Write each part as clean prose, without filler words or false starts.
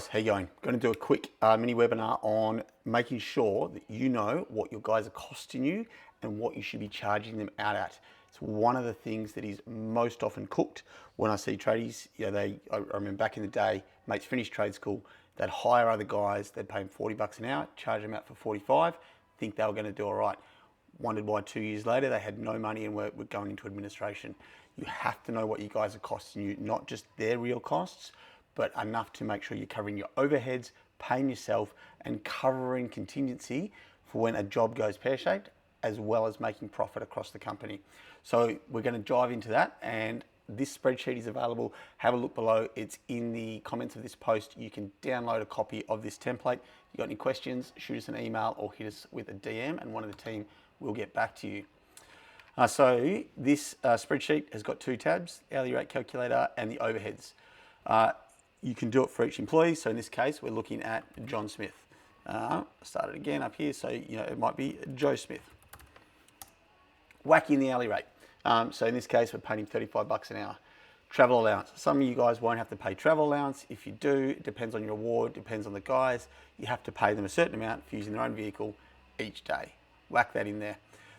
how you going? Going to do a quick mini webinar on making sure that you know what your guys are costing you and what you should be charging them out at. It's one of the things that is most often cooked when I see tradies. I remember back in the day, mates finished trade school, they'd hire other guys, they'd pay them 40 bucks an hour, charge them out for 45, think they were going to do all right. Wondered why 2 years later they had no money and were going into administration. You have to know what you guys are costing you, not just their real costs, but enough to make sure you're covering your overheads, paying yourself, and covering contingency for when a job goes pear-shaped, as well as making profit across the company. So we're going to dive into that, and this spreadsheet is available. Have a look below. It's in the comments of this post. You can download a copy of this template. If you've got any questions, shoot us an email or hit us with a DM, and one of the team will get back to you. So this spreadsheet has got two tabs, hourly rate calculator and the overheads. You can do it for each employee. So in this case, we're looking at John Smith. Start it again up here. So, it might be Joe Smith. Whack in the hourly rate. So in this case, we're paying him 35 bucks an hour. Travel allowance. Some of you guys won't have to pay travel allowance. If you do, it depends on your award, depends on the guys. You have to pay them a certain amount for using their own vehicle each day. Whack that in there.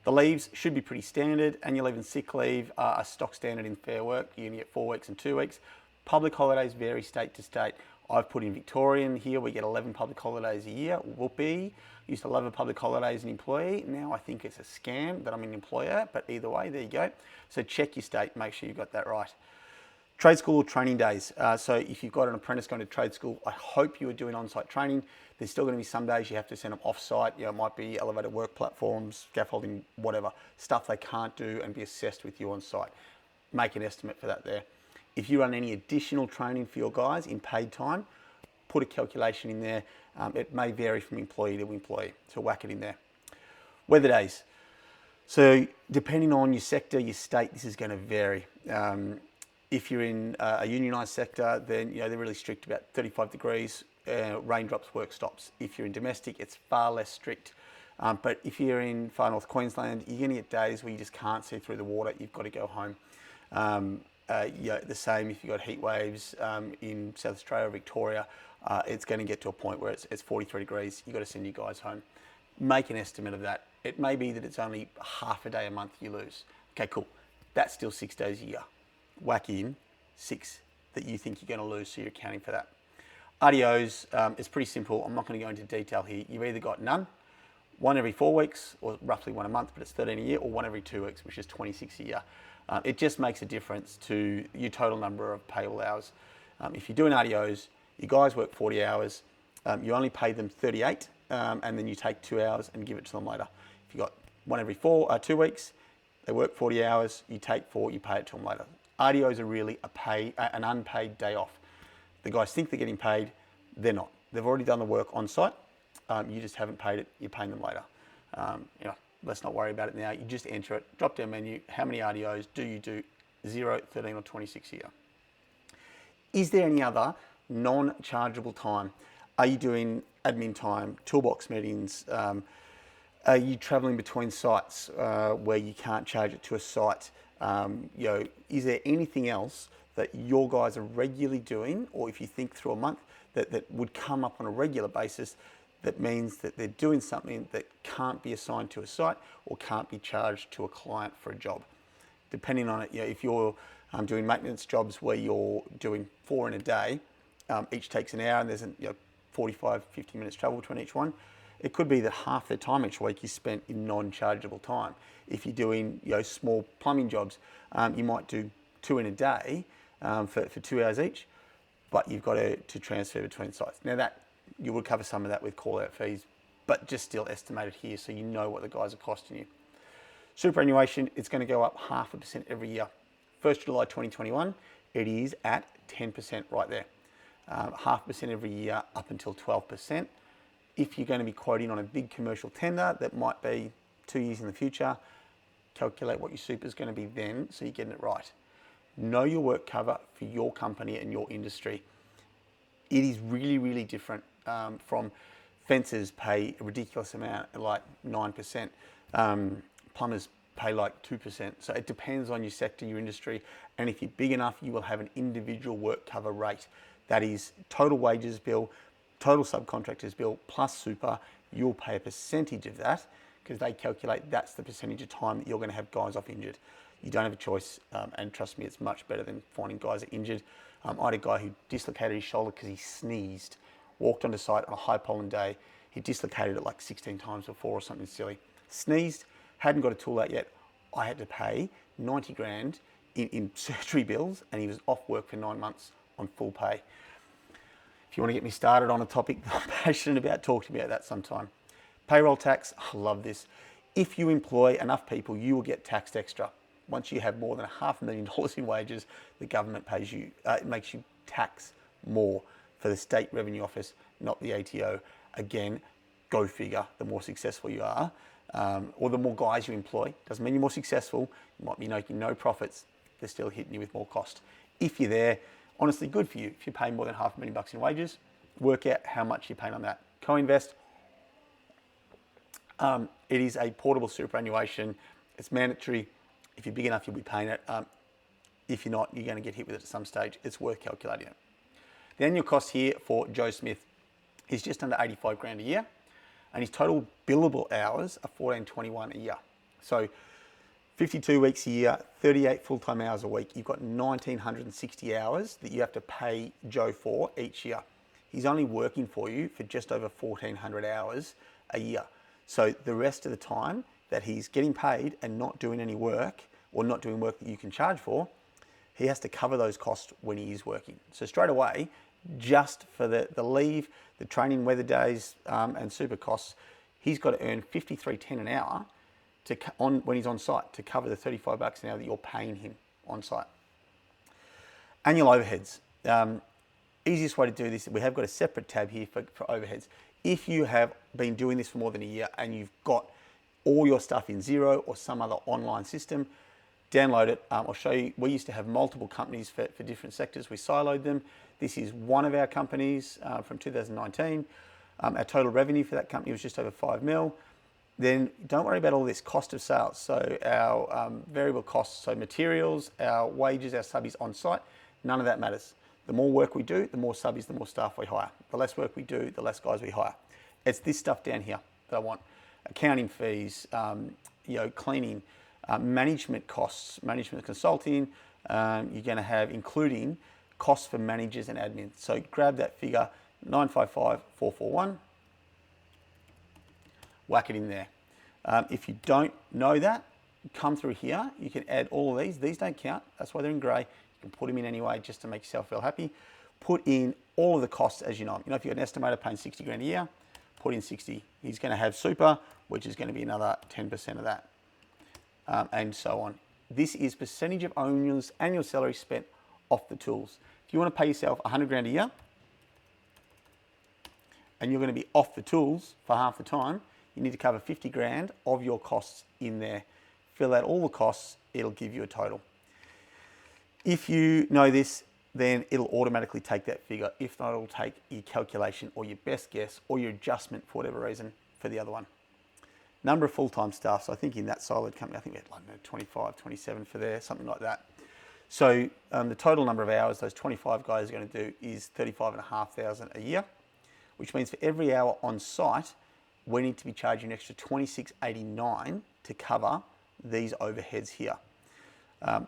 The leaves should be pretty standard. Annual leave and sick leave are stock standard in Fair Work. You're gonna get 4 weeks and 2 weeks. Public holidays vary state to state. I've put in Victorian here. We get 11 public holidays a year. Whoopee. Used to love a public holiday as an employee. Now I think it's a scam that I'm an employer, but either way, there you go. So check your state, make sure you've got that right. Trade school or training days. So if you've got an apprentice going to trade school, I hope you are doing on-site training. There's still going to be some days you have to send them off-site. It might be elevated work platforms, scaffolding, whatever. Stuff they can't do and be assessed with you on-site. Make an estimate for that there. If you run any additional training for your guys in paid time, put a calculation in there. It may vary from employee to employee, so whack it in there. Weather days. So depending on your sector, your state, this is going to vary. If you're in a unionised sector, then they're really strict about 35 degrees, raindrops, work stops. If you're in domestic, it's far less strict. But if you're in far north Queensland, you're going to get days where you just can't see through the water. You've got to go home. The same if you've got heat waves in South Australia or Victoria, it's going to get to a point where it's 43 degrees. You've got to send you guys home. Make an estimate of that. It may be that it's only half a day a month you lose. Okay, cool. That's still 6 days a year. Whack in 6 that you think you're going to lose, so you're accounting for that. RDOs, it's pretty simple. I'm not going to go into detail here. You've either got none, 1 every 4 weeks, or roughly 1 a month, but it's 13 a year, or 1 every 2 weeks, which is 26 a year. It just makes a difference to your total number of payable hours. If you're doing RDOs, your guys work 40 hours, you only pay them 38, and then you take 2 hours and give it to them later. If you've got 1 every 2 weeks, they work 40 hours, you take 4, you pay it to them later. RDOs are really an unpaid day off. The guys think they're getting paid, they're not. They've already done the work on site, you just haven't paid it, you're paying them later. Let's not worry about it now. You just enter it, drop down menu, how many RDOs do you do? 0, 13 or 26 a year. Is there any other non-chargeable time? Are you doing admin time, toolbox meetings? Are you traveling between sites where you can't charge it to a site? Is there anything else that your guys are regularly doing, or if you think through a month, that would come up on a regular basis that means that they're doing something that can't be assigned to a site or can't be charged to a client for a job? Depending on it, if you're doing maintenance jobs where you're doing 4 in a day, each takes an hour and there's 45, 50 minutes travel between each one, it could be that half the time each week is spent in non-chargeable time. If you're doing small plumbing jobs, you might do 2 in a day for 2 hours each, but you've got to transfer between sites. Now that you would cover some of that with call-out fees, but just still estimated here so you know what the guys are costing you. Superannuation, it's going to go up 0.5% every year. 1st July 2021, it is at 10% right there. 0.5% every year up until 12%. If you're going to be quoting on a big commercial tender that might be 2 years in the future, calculate what your super is going to be then so you're getting it right. Know your work cover for your company and your industry. It is really, really different from fencers pay a ridiculous amount, like 9%. Plumbers pay like 2%. So it depends on your sector, your industry, and if you're big enough, you will have an individual work cover rate That is total wages bill, total subcontractors bill, plus super. You'll pay a percentage of that because they calculate that's the percentage of time that you're going to have guys off injured. You don't have a choice, and trust me, it's much better than finding guys that are injured. I had a guy who dislocated his shoulder because he sneezed, walked onto site on a high pollen day. He dislocated it like 16 times before or something silly. Sneezed, hadn't got a tool out yet. I had to pay 90 grand in surgery bills, and he was off work for 9 months on full pay. If you want to get me started on a topic I'm passionate about, talk to me about that sometime. Payroll tax, I love this. If you employ enough people, you will get taxed extra. Once you have more than $500,000 in wages, the government pays you, it makes you tax more for the state revenue office, not the ATO. Again, go figure, the more successful you are, or the more guys you employ. Doesn't mean you're more successful, you might be making no profits, they're still hitting you with more cost. If you're there, honestly, good for you. If you're paying more than $500,000 in wages, work out how much you're paying on that. Co-invest, it is a portable superannuation. It's mandatory. If you're big enough, you'll be paying it. If you're not, you're going to get hit with it at some stage. It's worth calculating it. The annual cost here for Joe Smith is just under 85 grand a year, and his total billable hours are 1421 a year. So 52 weeks a year, 38 full-time hours a week. You've got 1,960 hours that you have to pay Joe for each year. He's only working for you for just over 1,400 hours a year. So the rest of the time that he's getting paid and not doing any work, or not doing work that you can charge for, he has to cover those costs when he is working. So straight away, just for the leave, the training, weather days, and super costs, he's got to earn $53.10 an hour when he's on site to cover the $35 an hour that you're paying him on site. Annual overheads. Easiest way to do this, we have got a separate tab here for overheads. If you have been doing this for more than a year and you've got all your stuff in Xero or some other online system, download it. I'll show you. We used to have multiple companies for different sectors. We siloed them. This is one of our companies from 2019. Our total revenue for that company was just over 5 mil. Then don't worry about all this cost of sales. So our variable costs, so materials, our wages, our subbies on site, none of that matters. The more work we do, the more subbies, the more staff we hire. The less work we do, the less guys we hire. It's this stuff down here that I want. Accounting fees, cleaning, management costs, management consulting, you're going to have including costs for managers and admin. So grab that figure, 955,441, whack it in there. If you don't know that, come through here. You can add all of these. These don't count. That's why they're in grey. You can put them in anyway just to make yourself feel happy. Put in all of the costs as you know. You know, if you've got an estimator paying 60 grand a year, put in 60. He's going to have super, which is going to be another 10% of that, and so on. This is percentage of owner's annual salary spent off the tools. If you want to pay yourself 100 grand a year, and you're going to be off the tools for half the time, you need to cover 50 grand of your costs in there. Fill out all the costs, it'll give you a total. If you know this, then it'll automatically take that figure. If not, it'll take your calculation or your best guess or your adjustment for whatever reason for the other one. Number of full-time staff. So I think in that siloed company, I think we had like 25, 27 for there, something like that. So the total number of hours those 25 guys are going to do is 35,500 a year, which means for every hour on site, we need to be charging an extra $26.89 to cover these overheads here.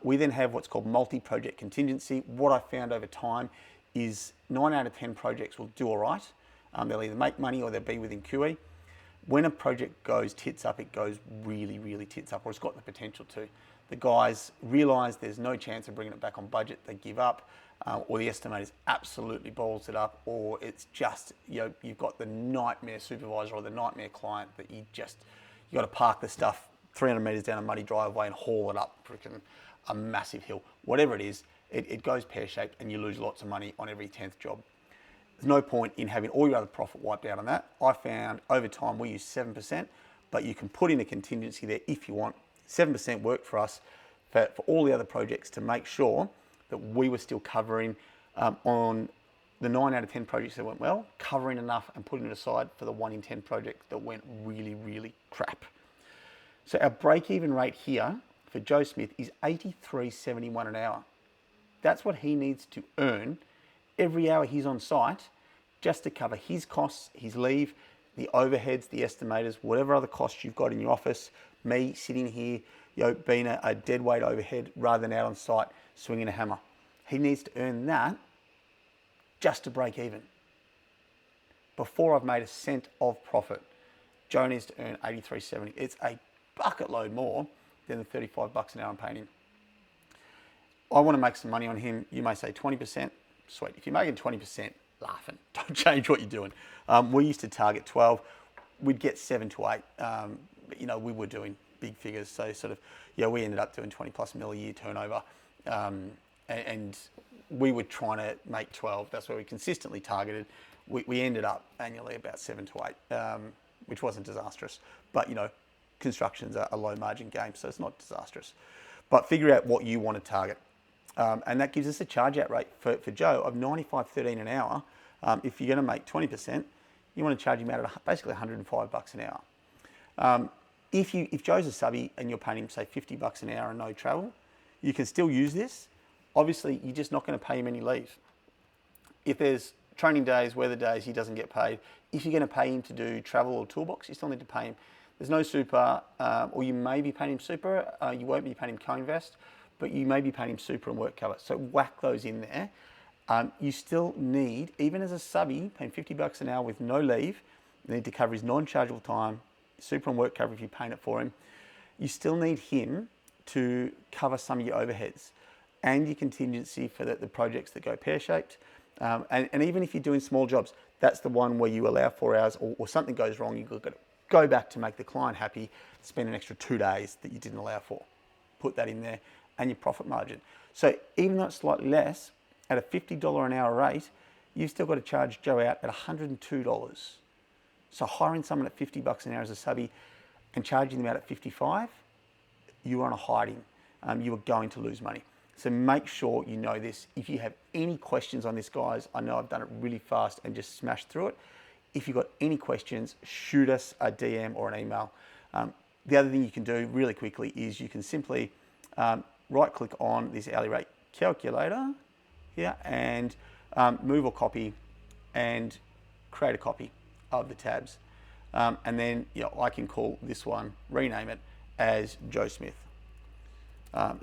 We then have what's called multi-project contingency. What I found over time is 9 out of 10 projects will do all right. They'll either make money or they'll be within QE. When a project goes tits up, it goes really, really tits up, or it's got the potential to. The guys realise there's no chance of bringing it back on budget, they give up, or the estimators absolutely balls it up, or it's just, you've got the nightmare supervisor or the nightmare client that you got to park the stuff 300 metres down a muddy driveway and haul it up freaking a massive hill. Whatever it is, it goes pear-shaped and you lose lots of money on every 10th job. There's no point in having all your other profit wiped out on that. I found over time we use 7%, but you can put in a contingency there if you want. 7% worked for us for all the other projects to make sure that we were still covering on the 9 out of 10 projects that went well, covering enough and putting it aside for the 1 in 10 project that went really, really crap. So our break-even rate here for Joe Smith is $83.71 an hour. That's what he needs to earn every hour he's on site just to cover his costs, his leave, the overheads, the estimators, whatever other costs you've got in your office, me sitting here, being a dead weight overhead rather than out on site swinging a hammer. He needs to earn that just to break even. Before I've made a cent of profit, Joe needs to earn $83.70. It's a bucket load more than the $35 an hour I'm paying him. I want to make some money on him. You may say 20%. Sweet. If you're making 20%, laughing. Don't change what you're doing. We used to target 12. We'd get 7 to 8. But, we were doing big figures. So sort of, we ended up doing 20 plus mil a year turnover. And we were trying to make 12. That's where we consistently targeted. We ended up annually about 7 to 8, which wasn't disastrous. But, construction's a low margin game, so it's not disastrous. But figure out what you want to target. And that gives us a charge out rate for Joe of $95.13 an hour. If you're going to make 20%, you want to charge him out at basically $105 an hour. If Joe's a subby and you're paying him, say, $50 an hour and no travel, you can still use this. Obviously, you're just not going to pay him any leave. If there's training days, weather days, he doesn't get paid. If you're going to pay him to do travel or toolbox, you still need to pay him. There's no super, or you may be paying him super. You won't be paying him co-invest, but you may be paying him super and work cover. So whack those in there. You still need, even as a subby, paying $50 an hour with no leave, you need to cover his non-chargeable time, super and work cover if you're paying it for him. You still need him to cover some of your overheads and your contingency for the projects that go pear-shaped. And even if you're doing small jobs, that's the one where you allow 4 hours or something goes wrong, you've got to go back to make the client happy, spend an extra 2 days that you didn't allow for. Put that in there and your profit margin. So even though it's slightly less, at a $50 an hour rate, you've still got to charge Joe out at $102. So hiring someone at $50 an hour as a subby and charging them out at $55, you are on a hiding. You are going to lose money. So make sure you know this. If you have any questions on this, guys, I know I've done it really fast and just smashed through it. If you've got any questions, shoot us a DM or an email. The other thing you can do really quickly is you can simply right-click on this hourly rate calculator here and move or copy and create a copy of the tabs. And then I can call this one, rename it as Joe Smith.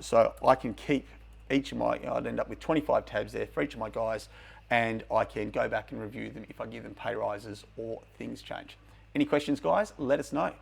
So I can keep each of my, I'd end up with 25 tabs there for each of my guys, and I can go back and review them if I give them pay rises or things change. Any questions, guys? Let us know.